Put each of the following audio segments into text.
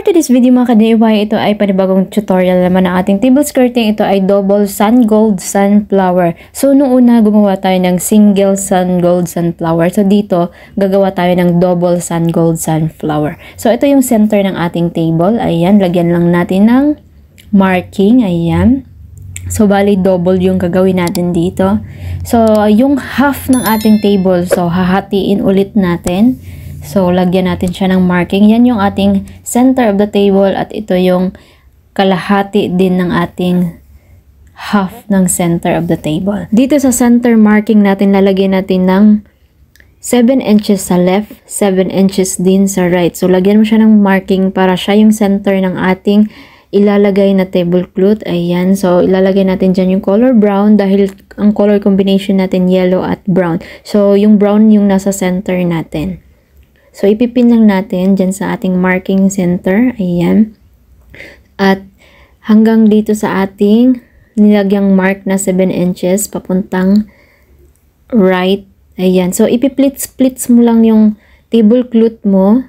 today's video mga ka-DIY, ito ay panibagong tutorial naman ng ating table skirting. Ito ay double sun gold sunflower. So noong una gumawa tayo ng single sun gold sunflower. So dito gagawa tayo ng double sun gold sunflower. So ito yung center ng ating table. Ayan, lagyan lang natin ng marking. Ayan. So bali double yung gagawin natin dito. So yung half ng ating table, so hahatiin ulit natin. So, lagyan natin siya ng marking. Yan yung ating center of the table at ito yung kalahati din ng ating half ng center of the table. Dito sa center marking natin, lalagyan natin ng 7 inches sa left, 7 inches din sa right. So, lagyan mo siya ng marking para siya yung center ng ating ilalagay na tablecloth. Ayan. So, ilalagay natin dyan yung color brown dahil ang color combination natin yellow at brown. So, yung brown yung nasa center natin. So, ipipin lang natin dyan sa ating marking center. Ayan. At hanggang dito sa ating nilagyang mark na 7 inches papuntang right. Ayan. So, ipiplits-splits mo lang yung tablecloth mo.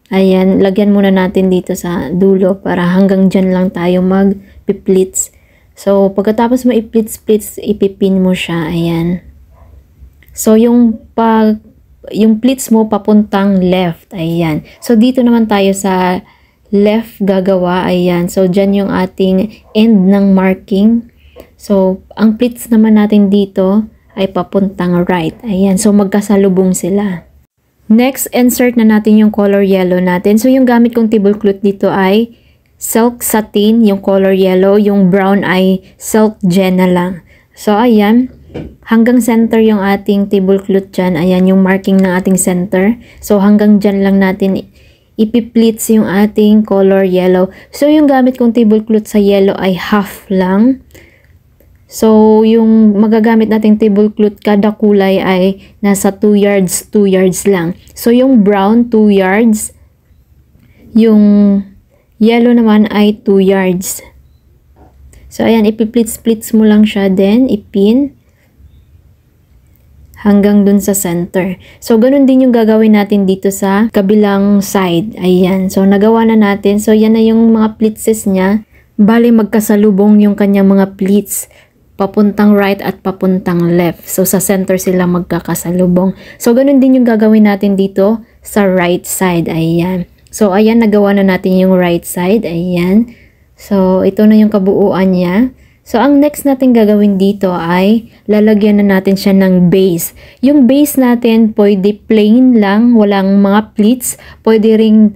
Ayan. Lagyan muna natin dito sa dulo para hanggang dyan lang tayo magpiplits. So, pagkatapos mo iplits-splits, ipipin mo siya. Ayan. So, yung pleats mo papuntang left. Ayan. So, dito naman tayo sa left gagawa. Ayan. So, dyan yung ating end ng marking. So, ang pleats naman natin dito ay papuntang right. Ayan. So, magkasalubong sila. Next, insert na natin yung color yellow natin. So, yung gamit kong tablecloth dito ay silk satin, yung color yellow. Yung brown ay silk jenna lang. So, ayan. Hanggang center yung ating tablecloth dyan. Ayan yung marking ng ating center. So, hanggang dyan lang natin ipiplits yung ating color yellow. So, yung gamit kong tablecloth sa yellow ay half lang. So, yung magagamit nating tablecloth, kada kulay ay nasa 2 yards lang. So, yung brown, 2 yards. Yung yellow naman ay 2 yards. So, ayan, ipiplits-splits mo lang siya. Then, ipin hanggang dun sa center. So, ganun din yung gagawin natin dito sa kabilang side. Ayan. So, nagawa na natin. So, yan na yung mga pleatses niya. Bali, magkasalubong yung kanyang mga pleats. Papuntang right at papuntang left. So, sa center sila magkakasalubong. So, ganun din yung gagawin natin dito sa right side. Ayan. So, ayan, nagawa na natin yung right side. Ayan. So, ito na yung kabuuan niya. So, ang next natin gagawin dito ay lalagyan na natin siya ng base. Yung base natin pwede plain lang, walang mga pleats. Pwede ring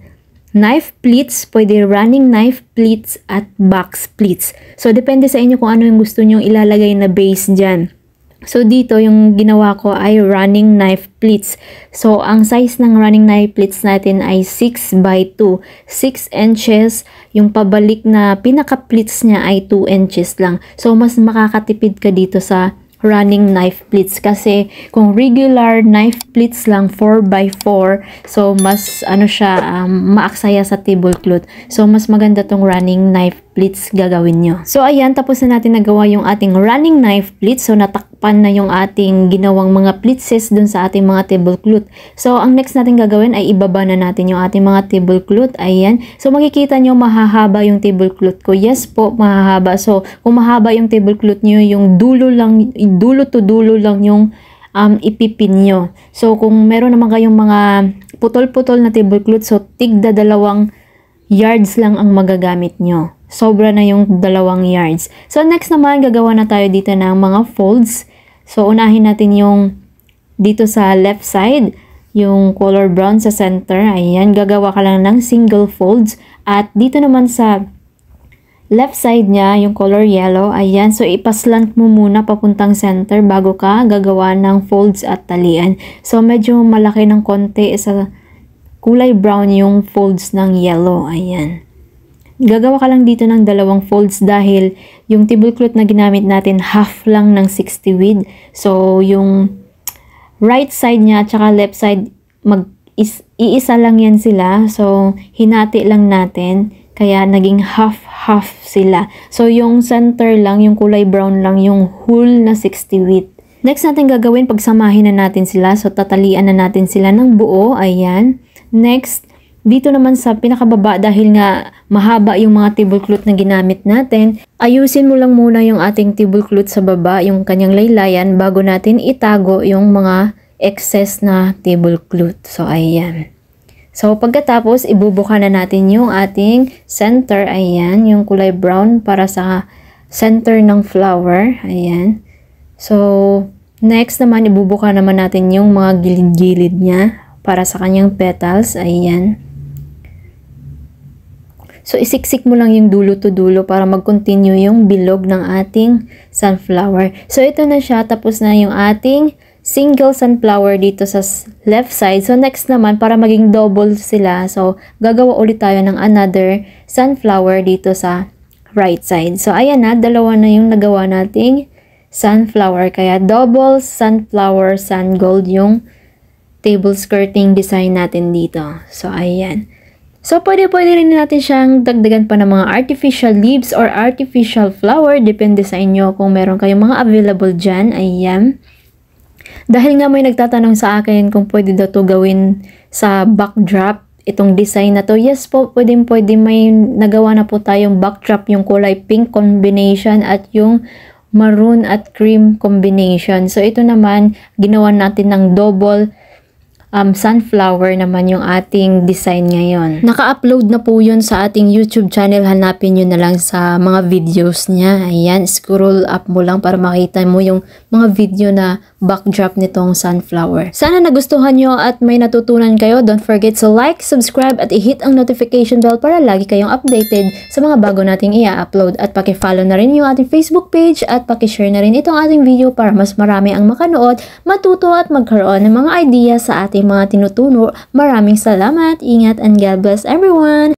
knife pleats, pwede running knife pleats at box pleats. So, depende sa inyo kung ano yung gusto nyo ilalagay na base dyan. So, dito yung ginawa ko ay running knife pleats. So, ang size ng running knife pleats natin ay 6 by 2. 6 inches. Yung pabalik na pinaka-pleats niya ay 2 inches lang. So, mas makakatipid ka dito sa running knife pleats. Kasi, kung regular knife pleats lang 4 by 4, so, mas, maaksaya sa tablecloth. So, mas maganda tong running knife pleats gagawin nyo. So, ayan, tapos na natin nagawa yung ating running knife pleats. So, natakpan na yung ating ginawang mga pleatses dun sa ating mga tablecloth. So, ang next natin gagawin ay ibaba na natin yung ating mga tablecloth. Ayan. So, makikita nyo mahahaba yung tablecloth ko. Yes po, mahahaba. So, kung mahaba yung tablecloth nyo, yung dulo to dulo lang yung ipipin nyo. So, kung meron naman kayong mga putol-putol na tablecloth, so, tigda 2 yards lang ang magagamit nyo. Sobra na yung 2 yards. So, next naman, gagawa na tayo dito ng mga folds. So, unahin natin yung dito sa left side, yung color brown sa center. Ayan, gagawa ka lang ng single folds. At dito naman sa left side niya, yung color yellow. Ayan, so ipaslant mo muna papuntang center bago ka gagawa ng folds at talian. So, medyo malaki ng konti sa kulay brown yung folds ng yellow. Ayan. Gagawa ka lang dito ng 2 folds dahil yung tablecloth na ginamit natin half lang ng 60 width. So, yung right side niya at saka left side, iisa lang yan sila. So, hinati lang natin. Kaya, naging half sila. So, yung center lang, yung kulay brown lang, yung whole na 60 width. Next natin gagawin, pagsamahin na natin sila. So, tatalian na natin sila ng buo. Ayan. Next, dito naman sa pinakababa, dahil nga mahaba yung mga tablecloth na ginamit natin, ayusin mo lang muna yung ating tablecloth sa baba, yung kanyang laylayan, bago natin itago yung mga excess na tablecloth. So, ayan. So, pagkatapos, ibubuka na natin yung ating center. Ayan, yung kulay brown para sa center ng flower. Ayan. So, next naman, ibubuka naman natin yung mga gilid-gilid niya para sa kanyang petals. Ayan. So, isiksik mo lang yung dulo to dulo para mag-continue yung bilog ng ating sunflower. So, ito na siya. Tapos na yung ating single sunflower dito sa left side. So, next naman, para maging double sila, so, gagawa ulit tayo ng another sunflower dito sa right side. So, ayan na. Dalawa na yung nagawa nating sunflower. Kaya, double sunflower sun gold yung table skirting design natin dito. So, ayan. So, pwede rin natin siyang dagdagan pa ng mga artificial leaves or artificial flower. Depende sa inyo kung meron kayong mga available dyan. Ayan. Dahil nga may nagtatanong sa akin kung pwede daw to gawin sa backdrop, itong design na to. Yes po, pwede may nagawa na po tayong backdrop, yung kulay pink combination at yung maroon at cream combination. So, ito naman, ginawa natin ng double sunflower naman yung ating design ngayon. Naka-upload na po yun sa ating YouTube channel. Hanapin nyo na lang sa mga videos niya. Ayan, scroll up mo lang para makita mo yung mga video na backdrop nitong sunflower. Sana nagustuhan nyo at may natutunan kayo. Don't forget to like, subscribe at i-hit ang notification bell para lagi kayong updated sa mga bago nating i-upload. At paki-follow na rin yung ating Facebook page at paki-share na rin itong ating video para mas marami ang makanood, matuto at magkaroon ng mga idea sa ating mga tinutuno. Maraming salamat, ingat, and God bless everyone!